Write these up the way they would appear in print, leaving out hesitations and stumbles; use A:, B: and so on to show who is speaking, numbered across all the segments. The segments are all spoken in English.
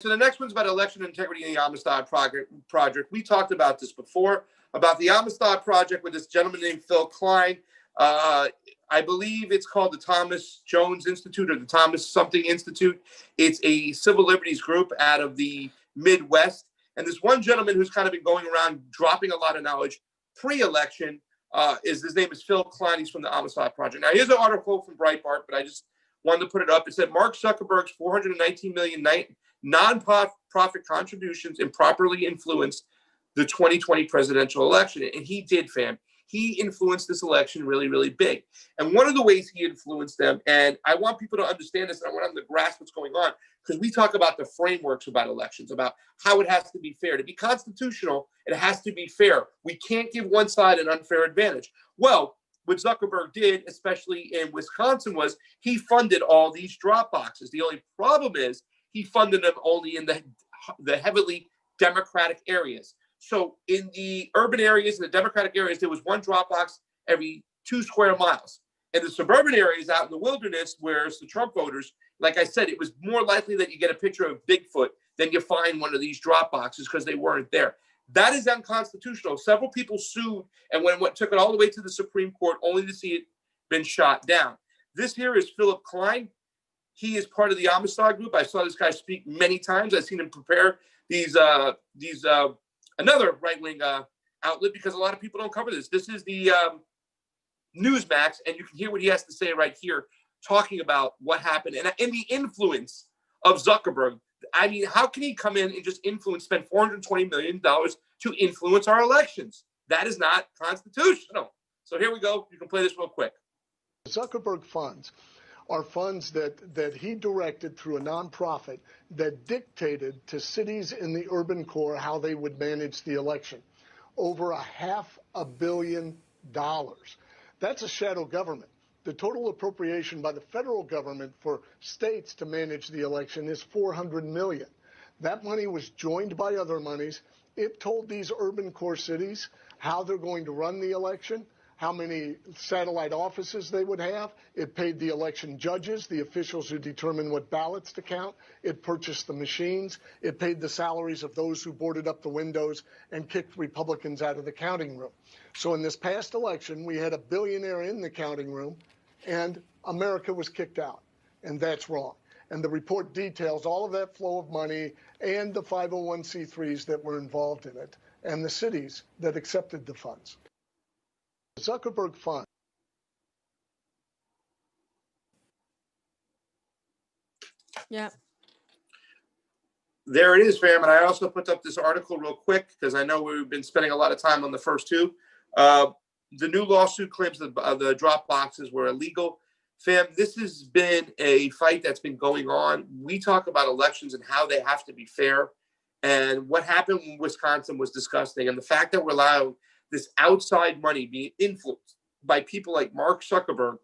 A: So the next one's about election integrity in the Amistad project. We talked about this before, about the Amistad project with this gentleman named Phil Klein. I believe it's called the Thomas Jones Institute or the Thomas something Institute. It's a civil liberties group out of the Midwest. And this one gentleman who's kind of been going around dropping a lot of knowledge pre-election his name is Phil Klein. He's from the Amistad project. Now, here's an article from Breitbart, but I just wanted to put it up. It said Mark Zuckerberg's $419 million non-profit contributions improperly influenced the 2020 presidential election. And he did, fam. He influenced this election really, really big. And one of the ways he influenced them, and I want people to understand this, and I want them to grasp what's going on, because we talk about the frameworks about elections, about how it has to be fair. To be constitutional, it has to be fair. We can't give one side an unfair advantage. Well, what Zuckerberg did, especially in Wisconsin, was he funded all these drop boxes. The only problem is he funded them only in the heavily Democratic areas. So in the urban areas and the Democratic areas, there was one drop box every 2 square miles. In the suburban areas out in the wilderness, where it's the Trump voters, like I said, it was more likely that you get a picture of Bigfoot than you find one of these drop boxes because they weren't there. That is unconstitutional. Several people sued and took it all the way to the Supreme Court only to see it been shot down. This here is Philip Klein. He is part of the Amistad group. I saw this guy speak many times. I've seen him prepare these another right-wing outlet, because a lot of people don't cover this. This is the Newsmax, and you can hear what he has to say right here, talking about what happened and the influence of Zuckerberg. I mean, how can he come in and just spend $420 million to influence our elections? That is not constitutional. So here we go. You can play this real quick.
B: Zuckerberg funds are funds that he directed through a nonprofit that dictated to cities in the urban core how they would manage the election. Over $500 million. That's a shadow government. The total appropriation by the federal government for states to manage the election is $400 million. That money was joined by other monies. It told these urban core cities how they're going to run the election, how many satellite offices they would have. It paid the election judges, the officials who determine what ballots to count. It purchased the machines. It paid the salaries of those who boarded up the windows and kicked Republicans out of the counting room. So in this past election, we had a billionaire in the counting room, and America was kicked out. And that's wrong. And the report details all of that flow of money and the 501c3s that were involved in it and the cities that accepted the funds. Zuckerberg fund.
C: Yeah.
A: There it is, fam. And I also put up this article real quick because I know we've been spending a lot of time on the first two. The new lawsuit claims that the drop boxes were illegal. Fam, this has been a fight that's been going on. We talk about elections and how they have to be fair. And what happened in Wisconsin was disgusting. And the fact that we're allowing this outside money being influenced by people like Mark Zuckerberg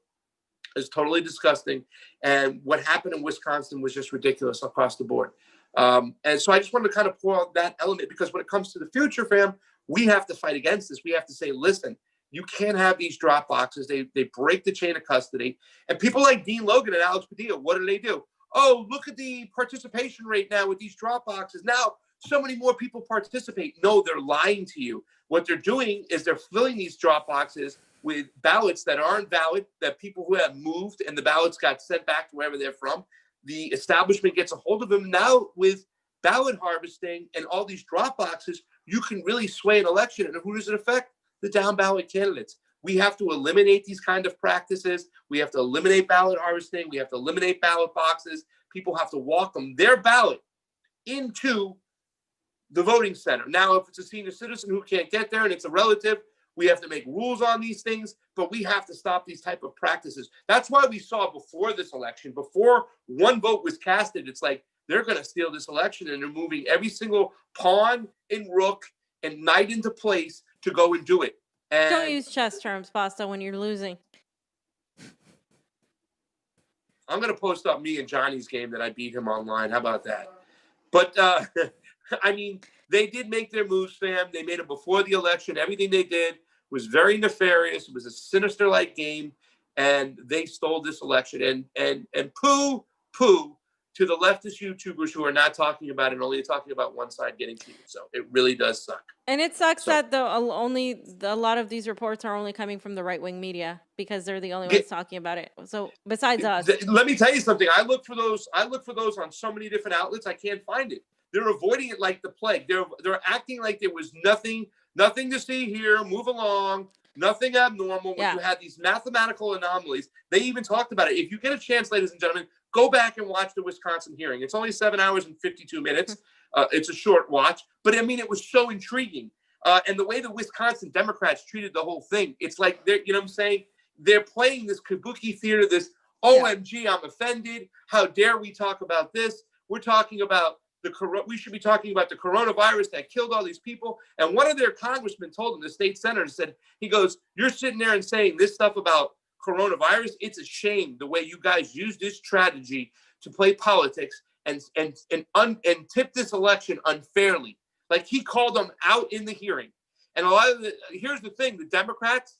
A: is totally disgusting. And what happened in Wisconsin was just ridiculous across the board. And so I just wanted to kind of pour out that element, because when it comes to the future, fam, we have to fight against this. We have to say, listen, you can't have these drop boxes. They break the chain of custody. And people like Dean Logan and Alex Padilla, what do? Oh, look at the participation rate now with these drop boxes. Now, so many more people participate. No, they're lying to you. What they're doing is they're filling these drop boxes with ballots that aren't valid, that people who have moved and the ballots got sent back to wherever they're from. The establishment gets a hold of them. Now with ballot harvesting and all these drop boxes, you can really sway an election. And who does it affect? The down ballot candidates. We have to eliminate these kind of practices. We have to eliminate ballot harvesting. We have to eliminate ballot boxes. People have to walk them, their ballot, into the voting center. Now, if it's a senior citizen who can't get there and it's a relative, we have to make rules on these things, but we have to stop these type of practices. That's why we saw before this election, before one vote was casted, it's like they're going to steal this election, and they're moving every single pawn and rook and knight into place to go and do it. And
C: don't use chess terms, Pasta, when you're losing.
A: I'm going to post up me and Johnny's game that I beat him online. How about that? But, I mean, they did make their moves, fam. They made it before the election. Everything they did was very nefarious. It was a sinister-like game, and they stole this election. And poo to the leftist YouTubers who are not talking about it and only talking about one side getting cheated. So it really does suck.
C: And it sucks that a lot of these reports are only coming from the right wing media because they're the only ones talking about it. So besides us,
A: let me tell you something. I look for those on so many different outlets. I can't find it. They're avoiding it like the plague. They're acting like there was nothing to see here. Move along. Nothing abnormal. When you had these mathematical anomalies, they even talked about it. If you get a chance, ladies and gentlemen, go back and watch the Wisconsin hearing. It's only 7 hours and 52 minutes. It's a short watch, but I mean, it was so intriguing. And the way the Wisconsin Democrats treated the whole thing, it's like you know what I'm saying? They're playing this kabuki theater, this OMG, I'm offended. How dare we talk about this? We're talking about we should be talking about the coronavirus that killed all these people. And one of their congressmen told them, the state senator said, he goes, you're sitting there and saying this stuff about coronavirus. It's a shame the way you guys use this strategy to play politics and tip this election unfairly. Like, he called them out in the hearing. And here's the thing, the Democrats,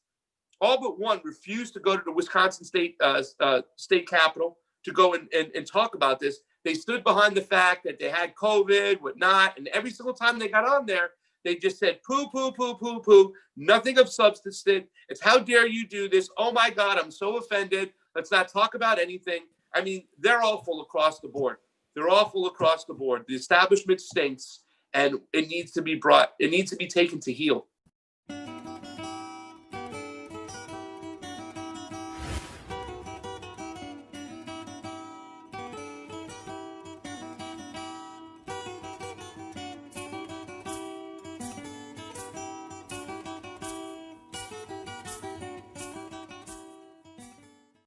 A: all but one, refused to go to the Wisconsin state capitol to go and talk about this. They stood behind the fact that they had COVID, whatnot, and every single time they got on there, they just said, poo, poo, poo, poo, poo, nothing of substance. It's how dare you do this? Oh, my God, I'm so offended. Let's not talk about anything. I mean, they're awful across the board. They're awful across the board. The establishment stinks, and it needs to be taken to heel.